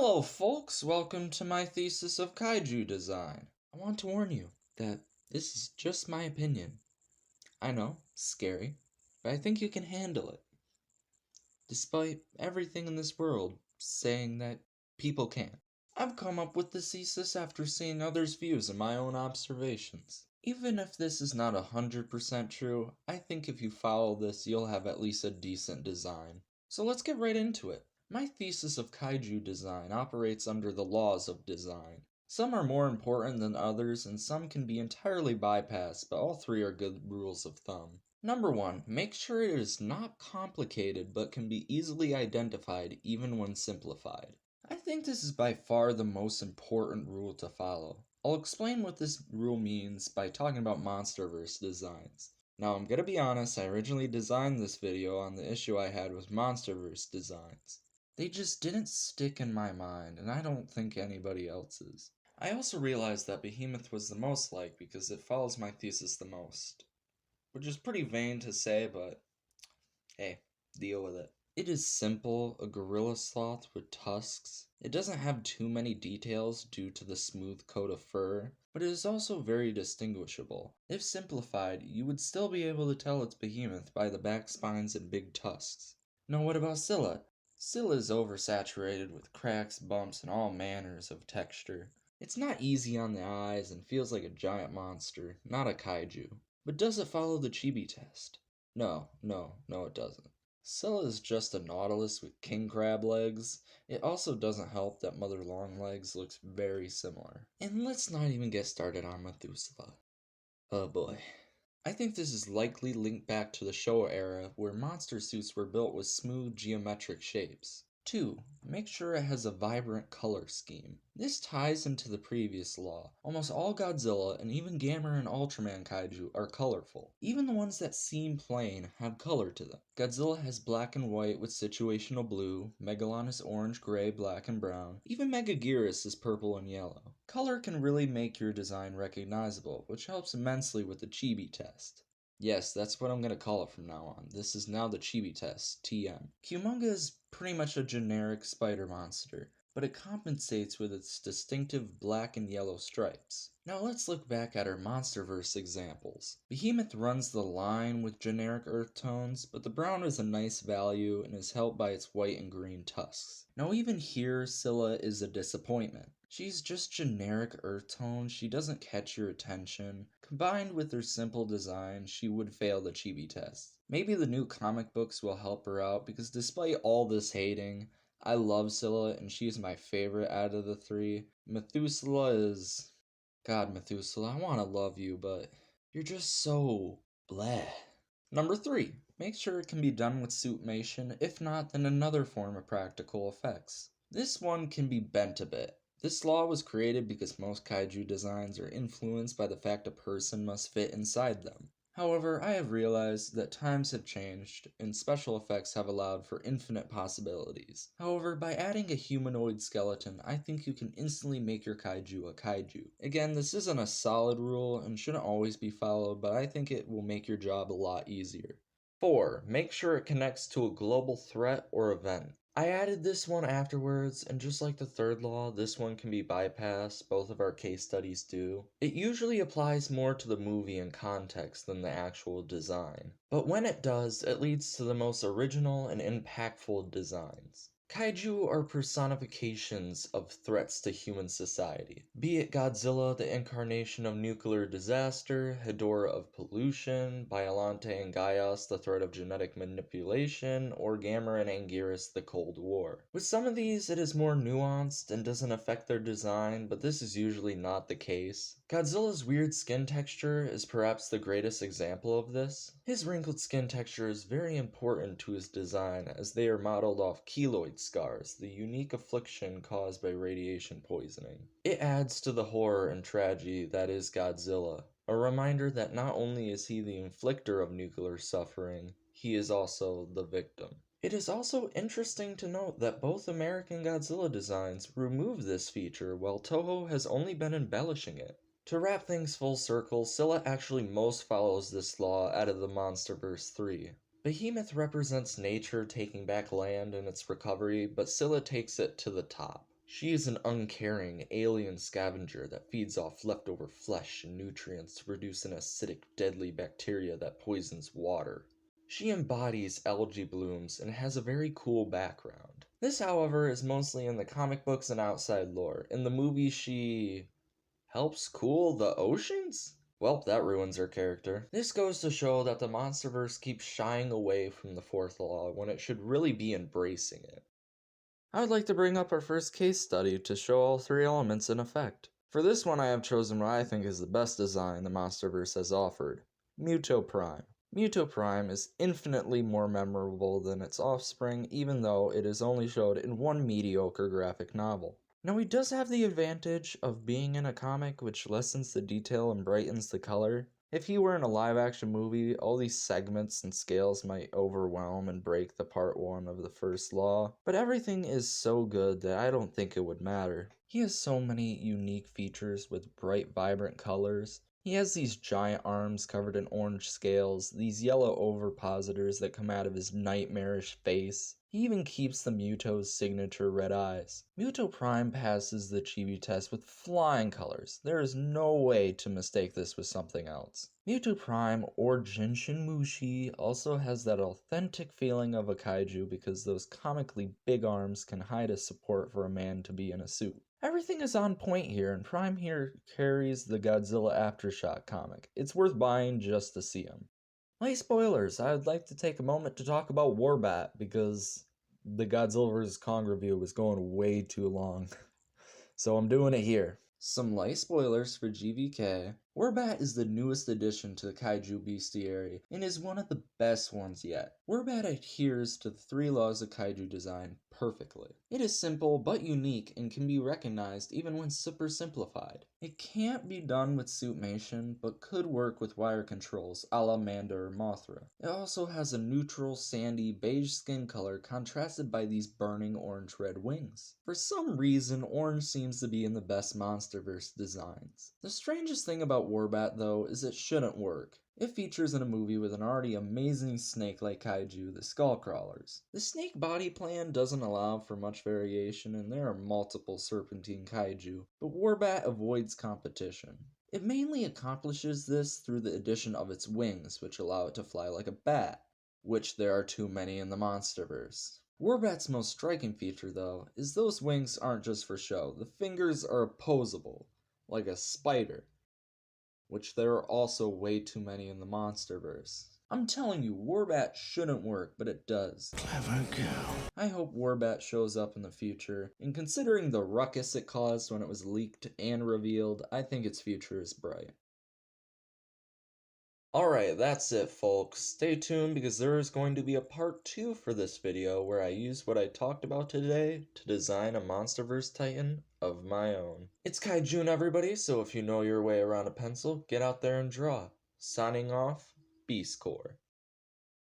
Hello folks, welcome to my thesis of kaiju design. I want to warn you that this is just my opinion. I know, scary, but I think you can handle it. Despite everything in this world saying that people can't. I've come up with this thesis after seeing others' views and my own observations. Even if this is not 100% true, I think if you follow this you'll have at least a decent design. So let's get right into it. My thesis of kaiju design operates under the laws of design. Some are more important than others, and some can be entirely bypassed, but all three are good rules of thumb. Number 1. Make sure it is not complicated but can be easily identified even when simplified. I think this is by far the most important rule to follow. I'll explain what this rule means by talking about MonsterVerse designs. Now I'm gonna be honest, I originally designed this video on the issue I had with MonsterVerse designs. They just didn't stick in my mind, and I don't think anybody else's. I also realized that Behemoth was the most liked because it follows my thesis the most. Which is pretty vain to say, but hey, deal with it. It is simple, a gorilla sloth with tusks. It doesn't have too many details due to the smooth coat of fur, but it is also very distinguishable. If simplified, you would still be able to tell it's Behemoth by the back spines and big tusks. Now what about Scylla? Scylla is oversaturated with cracks, bumps, and all manners of texture. It's not easy on the eyes and feels like a giant monster, not a kaiju. But does it follow the chibi test? No, it doesn't. Scylla is just a nautilus with king crab legs. It also doesn't help that Mother Longlegs looks very similar. And let's not even get started on Methuselah. Oh boy. I think this is likely linked back to the Showa era where monster suits were built with smooth geometric shapes. 2. Make sure it has a vibrant color scheme. This ties into the previous law. Almost all Godzilla and even Gamera and Ultraman kaiju are colorful. Even the ones that seem plain have color to them. Godzilla has black and white with situational blue, Megalon is orange, gray, black, and brown. Even Megaguirus is purple and yellow. Color can really make your design recognizable, which helps immensely with the chibi test. Yes, that's what I'm going to call it from now on. This is now the chibi test, TM. Kumonga is pretty much a generic spider monster, but it compensates with its distinctive black and yellow stripes. Now let's look back at our MonsterVerse examples. Behemoth runs the line with generic earth tones, but the brown is a nice value and is helped by its white and green tusks. Now even here, Scylla is a disappointment. She's just generic earth tones, she doesn't catch your attention. Combined with her simple design, she would fail the chibi test. Maybe the new comic books will help her out, because despite all this hating, I love Scylla and she is my favorite out of the three. Methuselah is... God, Methuselah, I want to love you, but you're just so bleh. Number 3. Make sure it can be done with Suitmation, if not, then another form of practical effects. This one can be bent a bit. This law was created because most kaiju designs are influenced by the fact a person must fit inside them. However, I have realized that times have changed, and special effects have allowed for infinite possibilities. However, by adding a humanoid skeleton, I think you can instantly make your kaiju a kaiju. Again, this isn't a solid rule and shouldn't always be followed, but I think it will make your job a lot easier. 4. Make sure it connects to a global threat or event. I added this one afterwards, and just like the third law, this one can be bypassed, both of our case studies do. It usually applies more to the movie and context than the actual design. But when it does, it leads to the most original and impactful designs. Kaiju are personifications of threats to human society. Be it Godzilla, the incarnation of nuclear disaster, Hedorah of pollution, Biollante and Gaius, the threat of genetic manipulation, or Gamera and Anguirus, the Cold War. With some of these, it is more nuanced and doesn't affect their design, but this is usually not the case. Godzilla's weird skin texture is perhaps the greatest example of this. His wrinkled skin texture is very important to his design, as they are modeled off keloid scars, the unique affliction caused by radiation poisoning. It adds to the horror and tragedy that is Godzilla, a reminder that not only is he the inflictor of nuclear suffering, he is also the victim. It is also interesting to note that both American Godzilla designs remove this feature, while Toho has only been embellishing it. To wrap things full circle, Scylla actually most follows this law out of the MonsterVerse 3. Behemoth represents nature taking back land in its recovery, but Scylla takes it to the top. She is an uncaring alien scavenger that feeds off leftover flesh and nutrients to produce an acidic, deadly bacteria that poisons water. She embodies algae blooms and has a very cool background. This, however, is mostly in the comic books and outside lore. In the movie, she helps cool the oceans? Well, that ruins her character. This goes to show that the MonsterVerse keeps shying away from the fourth law when it should really be embracing it. I would like to bring up our first case study to show all three elements in effect. For this one, I have chosen what I think is the best design the MonsterVerse has offered, Muto Prime. Muto Prime is infinitely more memorable than its offspring, even though it is only showed in one mediocre graphic novel. Now, he does have the advantage of being in a comic, which lessens the detail and brightens the color. If he were in a live-action movie, all these segments and scales might overwhelm and break the part 1 of the first law, but everything is so good that I don't think it would matter. He has so many unique features with bright, vibrant colors. He has these giant arms covered in orange scales, these yellow ovipositors that come out of his nightmarish face. He even keeps the Muto's signature red eyes. Muto Prime passes the Chibi test with flying colors. There is no way to mistake this with something else. Muto Prime, or Genshin Mushi, also has that authentic feeling of a kaiju because those comically big arms can hide as support for a man to be in a suit. Everything is on point here, and Prime here carries the Godzilla Aftershock comic. It's worth buying just to see him. Light spoilers, I would like to take a moment to talk about Warbat, because the Godzilla vs. Kong review was going way too long. So I'm doing it here. Some light spoilers for GVK. Warbat is the newest addition to the Kaiju bestiary, and is one of the best ones yet. Warbat adheres to the 3 laws of Kaiju design perfectly. It is simple but unique and can be recognized even when super simplified. It can't be done with Suitmation, but could work with wire controls a la Manda or Mothra. It also has a neutral, sandy, beige skin color contrasted by these burning orange-red wings. For some reason, orange seems to be in the best MonsterVerse designs. The strangest thing about Warbat, though, is it shouldn't work. It features in a movie with an already amazing snake-like kaiju, the Skullcrawlers. The snake body plan doesn't allow for much variation, and there are multiple serpentine kaiju, but Warbat avoids competition. It mainly accomplishes this through the addition of its wings, which allow it to fly like a bat, which there are too many in the MonsterVerse. Warbat's most striking feature, though, is those wings aren't just for show. The fingers are opposable, like a spider, which there are also way too many in the MonsterVerse. I'm telling you, Warbat shouldn't work, but it does. Clever girl. I hope Warbat shows up in the future, and considering the ruckus it caused when it was leaked and revealed, I think its future is bright. Alright, that's it folks. Stay tuned because there is going to be a part 2 for this video where I use what I talked about today to design a MonsterVerse Titan of my own. It's Kaiju everybody, so if you know your way around a pencil, get out there and draw. Signing off, Beast Core.